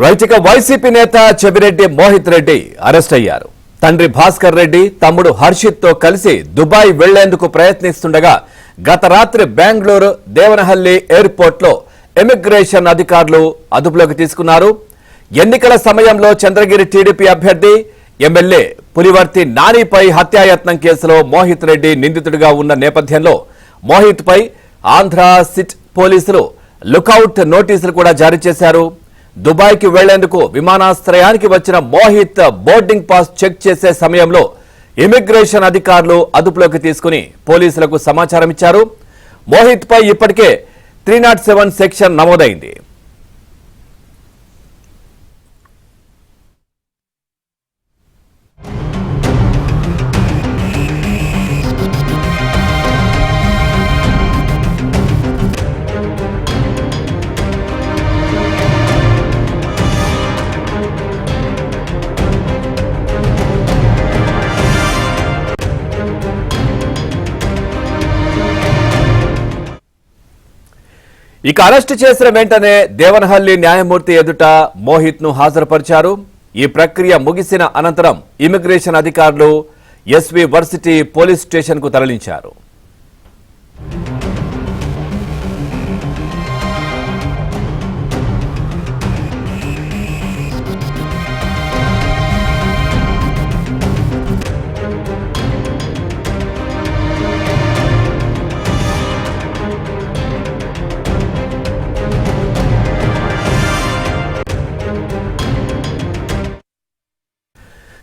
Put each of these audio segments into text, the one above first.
రైతిక YCP నేత Chevireddy Mohit Reddy arrest అయ్యారు. తండ్రి భాస్కర్ రెడ్డి తమ్ముడు హర్షిత్ తో కలిసి దుబాయ్ వెళ్లేందుకు ప్రయత్నిస్తుండగా గత రాత్రి బెంగళూరు దేవనహల్లి ఎయిర్పోర్ట్ లో ఇమిగ్రేషన్ అధికారులు అదుపులోకి తీసుకున్నారు. ఎన్నికల సమయంలో చంద్రగిరి టీడీపీ అభ్యర్థి ఎమ్మెల్యే పులివర్తి నానిపై హత్యాయత్నం కేసులో మోహిత్ రెడ్డి నిందితుడిగా ఉన్న నేపథ్యంలో మోహిత్ పై ఆంధ్ర సిట్ పోలీసులు లుకౌట్ నోటీసులు కూడా జారీ చేశారు. దుబాయ్కి వెళ్లేందుకు విమానాశ్రయానికి వచ్చిన మోహిత్ బోర్డింగ్ పాస్ చెక్ చేసే సమయంలో ఇమిగ్రేషన్ అధికారులు అదుపులోకి తీసుకుని పోలీసులకు సమాచారం ఇచ్చారు. మోహిత్ పై ఇప్పటికే 307 సెక్షన్ నమోదైంది. ఇక అరెస్ట్ చేసిన వెంటనే దేవనహల్లి న్యాయమూర్తి ఎదుట మోహిత్ ను హాజరుపరిచారు. ఈ ప్రక్రియ ముగిసిన అనంతరం ఇమిగ్రేషన్ అధికారులు ఎస్వి వర్సిటీ పోలీస్ స్టేషన్ కు తరలించారు.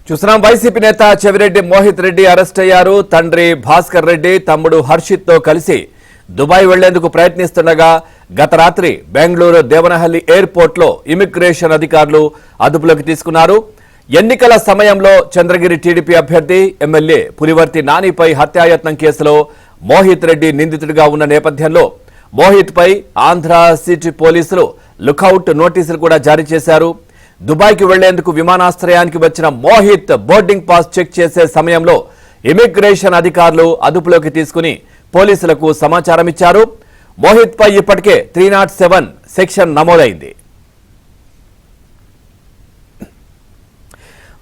చూస్తున్నాం, వైసీపీ నేత చెవిరెడ్డి మోహిత్ రెడ్డి అరెస్ట్ అయ్యారు. తండ్రి భాస్కర్ రెడ్డి తమ్ముడు హర్షిత్ తో కలిసి దుబాయ్ వెళ్లేందుకు ప్రయత్నిస్తుండగా గత రాత్రి బెంగళూరు దేవనహల్లి ఎయిర్పోర్ట్ లో ఇమిగ్రేషన్ అధికారులు అదుపులోకి తీసుకున్నారు. ఎన్నికల సమయంలో చంద్రగిరి టీడీపీ అభ్యర్థి ఎమ్మెల్యే పులివర్తి నానిపై హత్యాయత్నం కేసులో మోహిత్ రెడ్డి నిందితుడిగా ఉన్న నేపథ్యంలో మోహిత్ పై ఆంధ్ర సిటీ పోలీసులు లుకౌట్ నోటీసులు కూడా జారీ చేశారు. దుబాయ్కి వెళ్లేందుకు విమానాశ్రయానికి వచ్చిన మోహిత్ బోర్డింగ్ పాస్ చెక్ చేసే సమయంలో ఇమిగ్రేషన్ అధికారులు అదుపులోకి తీసుకుని పోలీసులకు సమాచారం ఇచ్చారు. మోహిత్ పై ఇప్పటికే 307 సెక్షన్ నమోదైంది.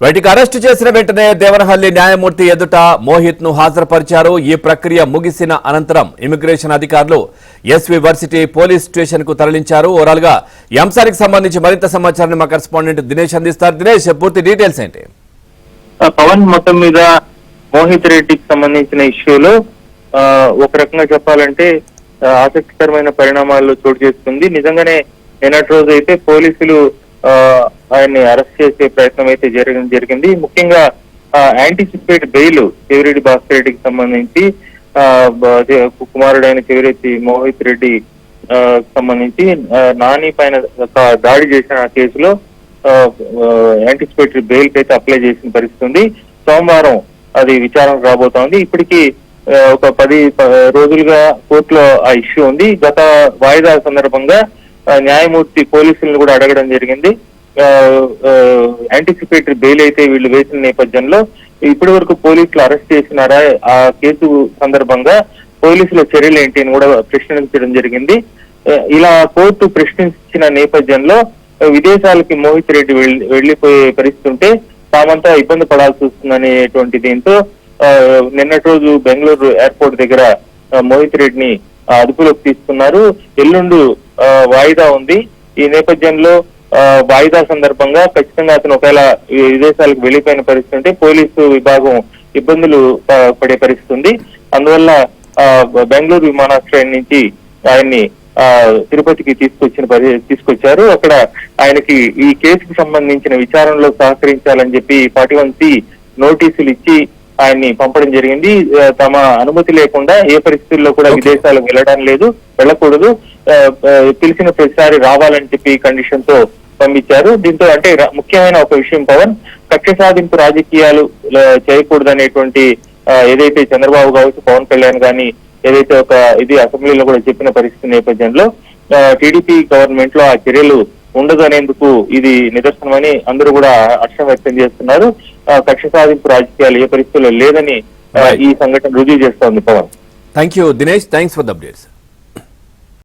వీటికి అరెస్టు చేసిన వెంటనే దేవనహల్లి న్యాయమూర్తి ఎదుట మోహిత్ ను హాజరుపరిచారు. ఈ ప్రక్రియ ముగిసిన అనంతరం ఇమిగ్రేషన్ అధికారులు ఎస్వి వర్సిటీ పోలీస్ స్టేషన్ కు తరలించారు. ఓవరాల్ గా ఈ అంశానికి సంబంధించి మరింత సమాచారాన్ని మా కరెస్పాండెంట్ దినేష్ అందిస్తారు. దినేష్, పూర్తి డీటెయిల్స్ ఏంటి? పవన్, మొత్తం మీద మోహిత్ రెడ్డికి సంబంధించిన ఇష్యూలో ఒక రకంగా చెప్పాలంటే ఆసక్తికరమైన పరిణామాలు చోటు చేసుకుంది. నిజంగానే నిన్నటి రోజు అయితే పోలీసులు ఆయన్ని అరెస్ట్ చేసే ప్రయత్నం అయితే జరిగింది. ముఖ్యంగా యాంటిసిపేట్ బెయిల్ చెవిరెడ్డి భాస్కర్ రెడ్డికి సంబంధించి కుమారుడైన చెవిరెడ్డి మోహిత్ రెడ్డి సంబంధించి నాని పైన దాడి చేసిన కేసులో యాంటిసిపేటరీ బెయిల్ కి అయితే అప్లై చేసిన పరిస్థితి ఉంది. సోమవారం అది విచారణ రాబోతోంది. ఇప్పటికీ ఒక 10 రోజులుగా కోర్టులో ఆ ఇష్యూ ఉంది. గత వాయిదా సందర్భంగా న్యాయమూర్తి పోలీసులను కూడా అడగడం జరిగింది. యాంటిసిపేటరీ బెయిల్ అయితే వీళ్ళు వేసిన నేపథ్యంలో ఇప్పటి వరకు పోలీసులు అరెస్ట్ చేసినారా, ఆ కేసు సందర్భంగా పోలీసుల చర్యలు ఏంటి అని కూడా ప్రశ్నించడం జరిగింది. ఇలా కోర్టు ప్రశ్నించిన నేపథ్యంలో విదేశాలకి మోహిత్ రెడ్డి వెళ్లిపోయే పరిస్థితి ఉంటే తామంతా ఇబ్బంది పడాల్సి వస్తుందనేటువంటి దీంతో నిన్నటి రోజు బెంగళూరు ఎయిర్పోర్ట్ దగ్గర మోహిత్ రెడ్డిని అదుపులోకి తీసుకున్నారు. ఎల్లుండు వాయిదా ఉంది. ఈ నేపథ్యంలో వాయిదా సందర్భంగా ఖచ్చితంగా అతను ఒకవేళ విదేశాలకు వెళ్లిపోయిన పరిస్థితి ఉంటే పోలీసు విభాగం ఇబ్బందులు పడే పరిస్థితి ఉంది. అందువల్ల బెంగళూరు విమానాశ్రయం నుంచి ఆయన్ని తిరుపతికి తీసుకొచ్చారు. అక్కడ ఆయనకి ఈ కేసుకు సంబంధించిన విచారణలో సహకరించాలని చెప్పి 41C నోటీసులు ఇచ్చి ఆయన్ని పంపడం జరిగింది. తమ అనుమతి లేకుండా ఏ పరిస్థితుల్లో కూడా విదేశాలకు వెళ్ళకూడదు, పిలిచిన ప్రతిసారి రావాలని చెప్పి కండిషన్ తో పంపించారు. దీంతో అంటే ముఖ్యమైన ఒక విషయం పవన్, కక్ష సాధింపు రాజకీయాలు చేయకూడదనేటువంటి ఏదైతే చంద్రబాబు కావచ్చు, పవన్ కళ్యాణ్ గాని ఏదైతే ఒక ఇది అసెంబ్లీలో కూడా చెప్పిన పరిస్థితి నేపథ్యంలో టీడీపీ గవర్నమెంట్ లో ఆ చర్యలు ఉండదు అనేందుకు ఇది నిదర్శనమని అందరూ కూడా హర్షం వ్యక్తం చేస్తున్నారు. కక్ష సాధింపు రాజకీయాలు ఏ పరిస్థితుల్లో లేదని ఈ సంఘటన రుజువు చేస్తోంది. Pavan, thank you Dinesh, thanks for the updates.